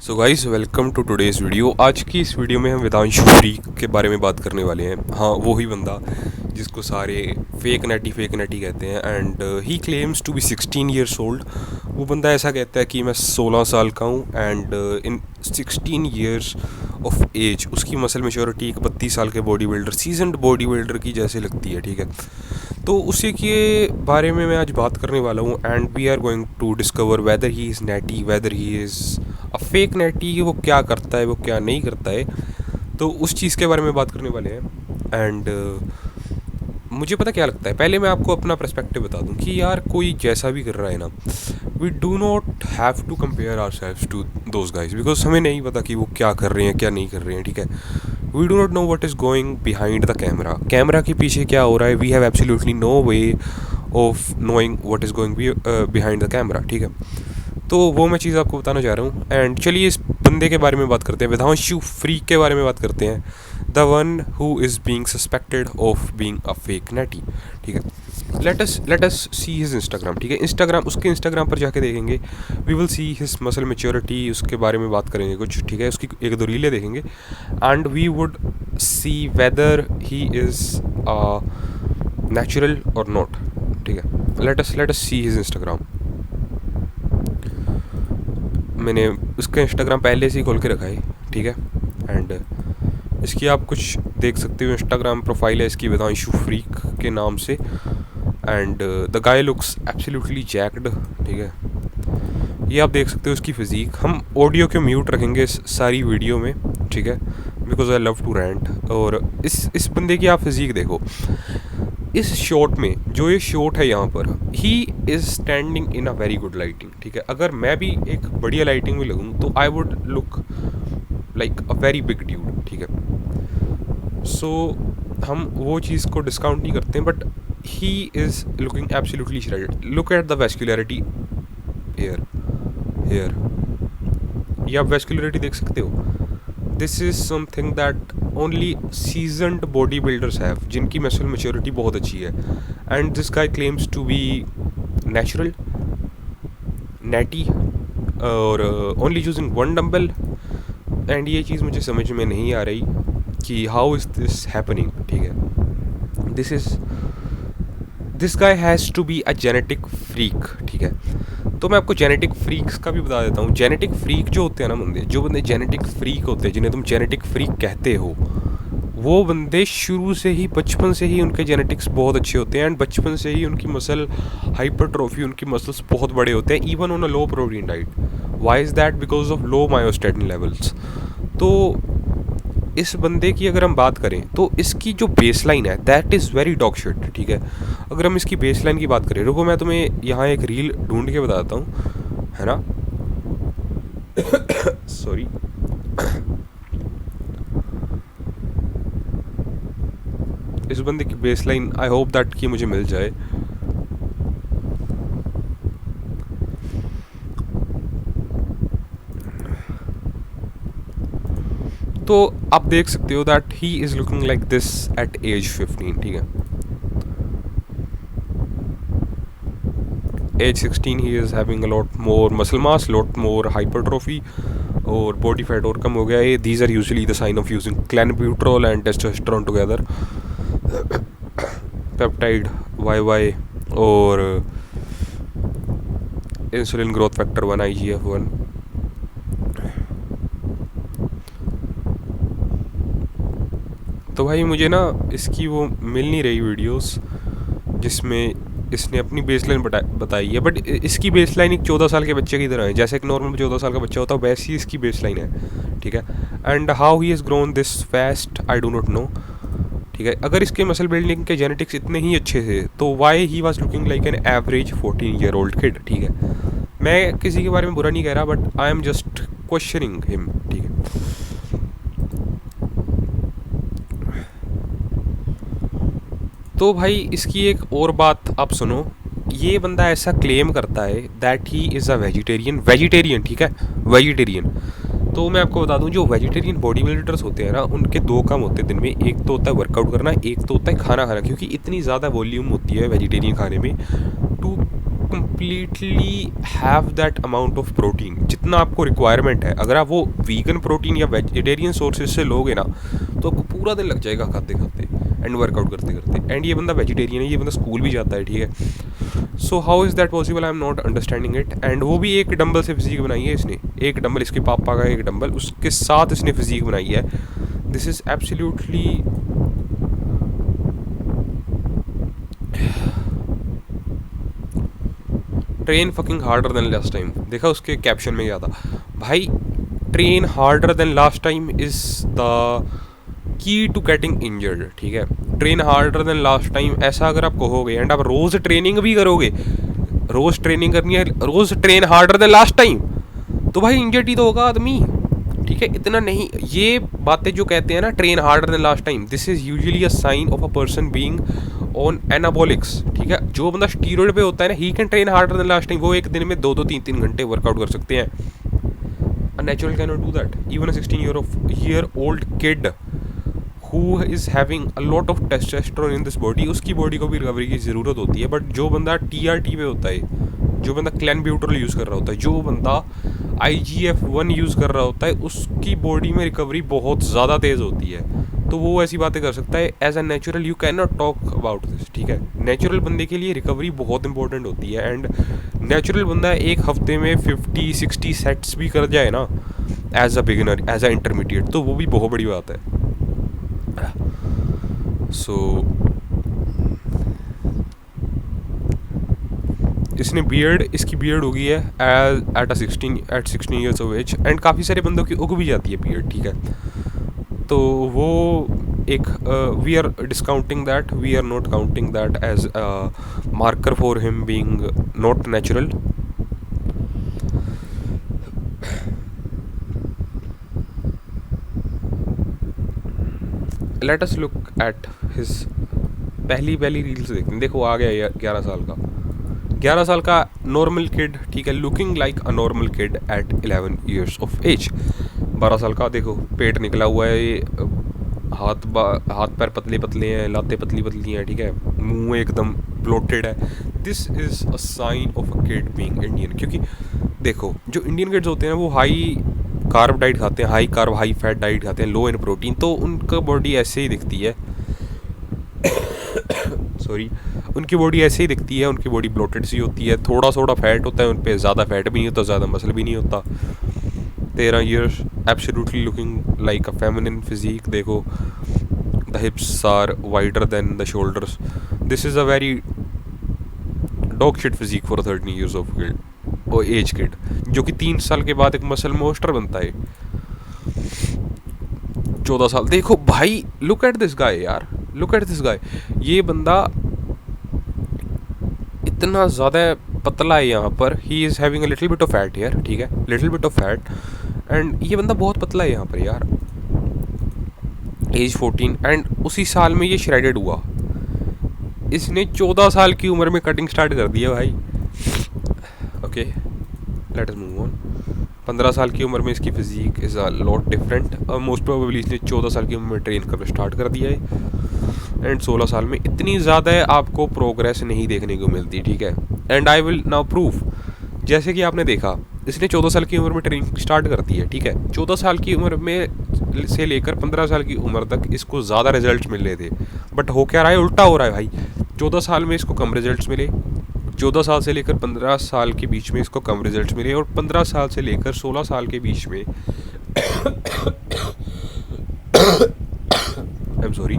So guys welcome to today's video. आज की इस वीडियो में हम वेदांशु फ्रीक के बारे में बात करने वाले हैं। हाँ, वो ही बंदा जिसको सारे फेक नेटी कहते हैं and he claims to be 16 years old. वो बंदा ऐसा कहता है कि मैं 16 साल का हूँ and in 16 years of age उसकी मसल मेच्योरिटी एक 32 साल के body builder, seasoned body builder की जैसे लगती है। ठीक है, तो उसी के बारे में मैं आज बात करने वाला हूँ and we are going to discover whether he is natty, whether he is a fake natty, वो क्या करता है, वो क्या नहीं करता है। तो उस चीज़ के बारे में बात करने वाले हैं एंड मुझे पता क्या लगता है। पहले मैं आपको अपना पर्सपेक्टिव बता दूं कि यार कोई जैसा भी कर रहा है ना, we do not have to compare ourselves to those guys, because हमें नहीं पता कि वो क्या कर रहे हैं क्या नहीं कर रहे हैं। ठीक है, we do not know what is going behind the camera के पीछे क्या हो रहा है। We have absolutely no way of knowing what is going behind the camera. ठीक है, तो वो मैं चीज़ आपको बताना चाह रहा हूँ एंड चलिए इस बंदे के बारे में बात करते हैं, वेदांशु फ्रीक के बारे में बात करते हैं, the one who is being suspected of being a fake natty. ठीक है, let us see his Instagram. ठीक है, उसके इंस्टाग्राम पर जाके देखेंगे, we will see his muscle maturity, उसके बारे में बात करेंगे कुछ। ठीक है, उसकी एक दो रीलें देखेंगे and we would see whether he is natural और नॉट। ठीक है, let us see his Instagram. मैंने उसका इंस्टाग्राम पहले से ही खोल के रखा है। ठीक है, एंड इसकी आप कुछ देख सकते हो, इंस्टाग्राम प्रोफाइल है इसकी वेदांशु फ्रीक के नाम से and the guy looks absolutely jacked. ठीक है, ये आप देख सकते हो उसकी फिज़ीक। हम ऑडियो को म्यूट रखेंगे इस सारी वीडियो में। ठीक है, because I love to rant. और इस बंदे की आप फिज़ीक देखो, इस शॉट में जो ये शॉट है यहाँ पर, he is standing in a very good lighting. ठीक है, अगर मैं भी एक बढ़िया लाइटिंग में लगूँ तो I would look like a very big dude. ठीक है, सो हम वो चीज़ को डिस्काउंट नहीं करते हैं, but he is looking absolutely shredded. Look at the vascularity here, ये आप वेस्कुलरिटी देख सकते हो। This is something that only seasoned body builders have, जिनकी मसल मेच्योरिटी बहुत अच्छी है and this guy claims to be natural natty और only using one dumbbell. And ये चीज़ मुझे समझ में नहीं आ रही कि हाउ इज़ दिस हैपनिंग। ठीक है, this guy has to be a genetic freak. ठीक है, तो मैं आपको जेनेटिक फ्रीक्स का भी बता देता हूँ। जेनेटिक फ्रीक जो होते हैं ना जो बंदे जेनेटिक फ्रीक होते हैं, जिन्हें तुम जेनेटिक फ्रीक कहते हो, वो बंदे शुरू से ही, बचपन से ही उनके जेनेटिक्स बहुत अच्छे होते हैं एंड बचपन से ही उनकी मसल हाइपरट्रोफी, उनकी मसल्स बहुत बड़े होते हैं, even on a low protein diet. Why is that? Because of low myostatin levels. तो इस बंदे की अगर हम बात करें तो इसकी जो बेसलाइन है that is very dog shit. ठीक है, अगर हम इसकी बेसलाइन की बात करें, रुको मैं तुम्हें यहाँ एक रील ढूंढ के बताता हूँ, है ना। सॉरी, इस बंदे की बेसलाइन आई होप दैट कि मुझे मिल जाए। तो आप देख सकते हो that he is looking like this at age 15। ठीक है, age 16 he is having a lot more muscle mass, lot more hypertrophy और बॉडी फैट और कम हो गया है। These are usually the sign of using clenbuterol and testosterone together, peptide YY और insulin growth factor 1 IGF-1। तो भाई मुझे ना इसकी वो मिल नहीं रही वीडियोस जिसमें इसने अपनी बेसलाइन बताई है, बट इसकी बेसलाइन एक 14 साल के बच्चे की तरह है। जैसे एक नॉर्मल 14 साल का बच्चा होता है वैसी इसकी बेसलाइन है। ठीक है, and how he has grown this fast I do not no. ठीक है, अगर इसके मसल बिल्डिंग के जेनेटिक्स इतने ही अच्छे थे तो why he was looking like an average 14 year old kid. ठीक है, मैं किसी के बारे में बुरा नहीं कह रहा, but I am just questioning him. ठीक है, तो भाई इसकी एक और बात आप सुनो। ये बंदा ऐसा क्लेम करता है that he is a vegetarian. ठीक है, वेजिटेरियन। तो मैं आपको बता दूं, जो वेजिटेरियन बॉडी बिल्डर्स होते हैं ना, उनके दो काम होते हैं दिन में। एक तो होता है वर्कआउट करना, एक तो होता है खाना खाना, क्योंकि इतनी ज़्यादा वॉल्यूम होती है वेजिटेरियन खाने में to completely have that amount of protein जितना आपको रिक्वायरमेंट है। अगर आप वो वीगन प्रोटीन या वेजिटेरियन सोर्सेज से लोगे ना तो आपको पूरा दिन लग जाएगा खाते खाते एंड वर्कआउट करते करते। एंड ये बंदा वेजिटेरियन है, ये बंदा स्कूल भी जाता है, ठीक है। So how is that possible, I am not understanding it. And वो भी एक डंबल से फिजिक बनाई है इसने, एक डंबल इसके पापा का, एक डंबल उसके साथ इसने फिजिक बनाई है। This is absolutely train fucking harder than last time. देखा उसके कैप्शन में क्या था भाई, train harder than last time is the key to getting injured, ठीक है। Train harder than last time ऐसा अगर आप कहोगे एंड आप रोज़ ट्रेनिंग भी करोगे, रोज़ ट्रेनिंग करनी है, रोज़ train harder than last time, तो भाई इंजर्ड ही तो होगा आदमी, ठीक है। इतना नहीं, ये बातें जो कहते हैं ना train harder than last time, this is usually a sign of a person being on anabolics, ठीक है। जो बंदा स्टीरॉयड पे होता है ना, he can train harder than last time, वो एक दिन में 2-2 3-3 घंटे वर्कआउट कर सकते हैं। A natural can not do that, even a 16 old kid who is having a lot of testosterone in this body, उसकी बॉडी को भी रिकवरी की ज़रूरत होती है। बट जो बंदा TRT पे होता है, जो बंदा क्लैनब्यूटरल यूज़ कर रहा होता है, जो बंदा IGF-1 यूज़ कर रहा होता है, उसकी बॉडी में रिकवरी बहुत ज़्यादा तेज़ होती है, तो वो ऐसी बातें कर सकता है। As a natural you can not talk about this, ठीक है। नेचुरल बंदे के लिए रिकवरी बहुत इंपॉर्टेंट होती है। एंड नेचुरल बंदा एक हफ्ते में 50-60 सेट्स भी कर जाए ना as a beginner, as a intermediate, तो वो भी बहुत बड़ी बात है। सो इसने इसकी बियर्ड हो गई है at 16 years of age. And काफ़ी सारे बंदों की उग भी जाती है बियर्ड, ठीक है। तो वो एक we are discounting that, we are not counting that as a marker for him being not natural. Let us look at his पहली रील्स देखते हैं। देखो आ गया 11 साल का नॉर्मल किड, ठीक है, looking like a normal kid at 11 years of age. 12 साल का, देखो पेट निकला हुआ है, ये हाथ पैर पतले पतले हैं, लातें पतली पतली हैं, ठीक है, मुंह एकदम ब्लोटेड है। This is a sign of a kid being Indian. क्योंकि देखो जो इंडियन किड्स होते हैं ना, वो हाई कार्ब डाइट खाते हैं, high carb high fat diet खाते हैं, लो इन प्रोटीन, तो उनका बॉडी ऐसे ही दिखती है सॉरी, उनकी बॉडी ऐसे ही दिखती है, उनकी बॉडी ब्लोटेड सी होती है, थोड़ा फैट होता है उन पर, ज़्यादा फैट भी नहीं होता, ज़्यादा मसल भी नहीं होता। 13 years absolutely looking like a feminine physique. देखो the hips are wider than the shoulders. This is a very dog shit physique for 13 years of age kid, जो कि 3 साल के बाद एक मसल मोस्टर बनता है। 14 साल, देखो भाई, लुक एट दिस गाय यार, लुक एट दिस गाय। ये बंदा इतना ज़्यादा पतला है यहाँ पर, ही is having a little bit of fat यार, ठीक है, little bit of fat. And ये बंदा बहुत पतला है यहाँ पर यार, एज 14। एंड उसी साल में ये श्रेडेड हुआ। इसने 14 साल की उम्र में कटिंग स्टार्ट कर दी है भाई। Okay, let us move on. 15 साल की उम्र में इसकी physique is a lot different. Most probably इसने 14 साल की उम्र में ट्रेन करना स्टार्ट कर दिया है। एंड 16 साल में इतनी ज़्यादा आपको प्रोग्रेस नहीं देखने को मिलती, ठीक है। And I will now proof. जैसे कि आपने देखा, इसने 14 साल की उम्र में ट्रेनिंग स्टार्ट कर दी है, ठीक है। 14 साल की उम्र में से लेकर 15 साल की उम्र तक इसको ज़्यादा रिजल्ट्स मिल रहे थे, बट हो क्या रहा है, उल्टा हो रहा है भाई। 14 साल में इसको कम रिजल्ट्स मिले, 14 साल से लेकर 15 साल के बीच में इसको कम रिजल्ट्स मिले, और 15 साल से लेकर 16 साल के बीच में आई एम सॉरी,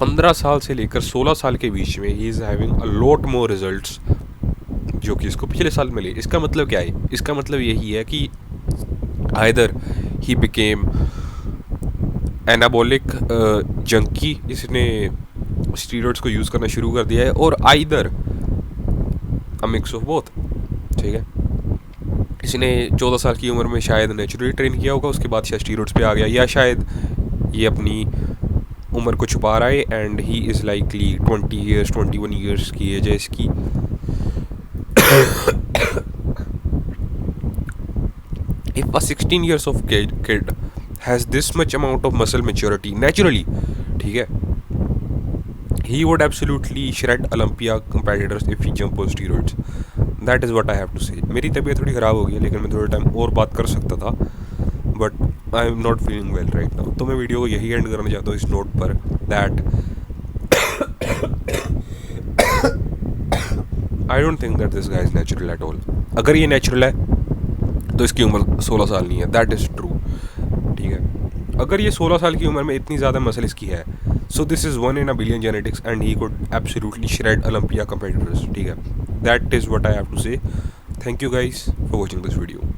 15 साल से लेकर 16 साल के बीच में ही is having a lot more results जो कि इसको पिछले साल मिले। इसका मतलब क्या है? इसका मतलब यही है कि either he became anabolic junkie, इसने स्टीरॉइड्स को यूज़ करना शुरू कर दिया है, और either a mix of both, ठीक है। इसने 14 साल की उम्र में शायद नेचुरली ट्रेन किया होगा, उसके बाद शायद स्टीरॉइड्स पे आ गया, या शायद ये अपनी उम्र को छुपा रहा है and he is likely 21 years की एज है इसकी। If a 16 years of kid has this much amount of muscle maturity naturally, ठीक है, he would absolutely shred Olympia competitors if he jump on steroids. That is what I have to say. मेरी तबीयत थोड़ी ख़राब हो गई है, लेकिन मैं थोड़ा टाइम और बात कर सकता था, but I am not feeling well right now. तो मैं वीडियो को यही एंड करना चाहता हूँ इस नोट पर, that I don't think that this guy is natural at all. अगर ये नेचुरल है तो इसकी उम्र 16 साल नहीं है, दैट इज़ ट्रू. ठीक है, अगर ये 16 साल की उम्र में इतनी ज़्यादा मसल इसकी है, so this is 1 in a billion genetics and he could absolutely shred Olympia competitors. ठीक है, that is what I have to say. Thank you guys for watching this video.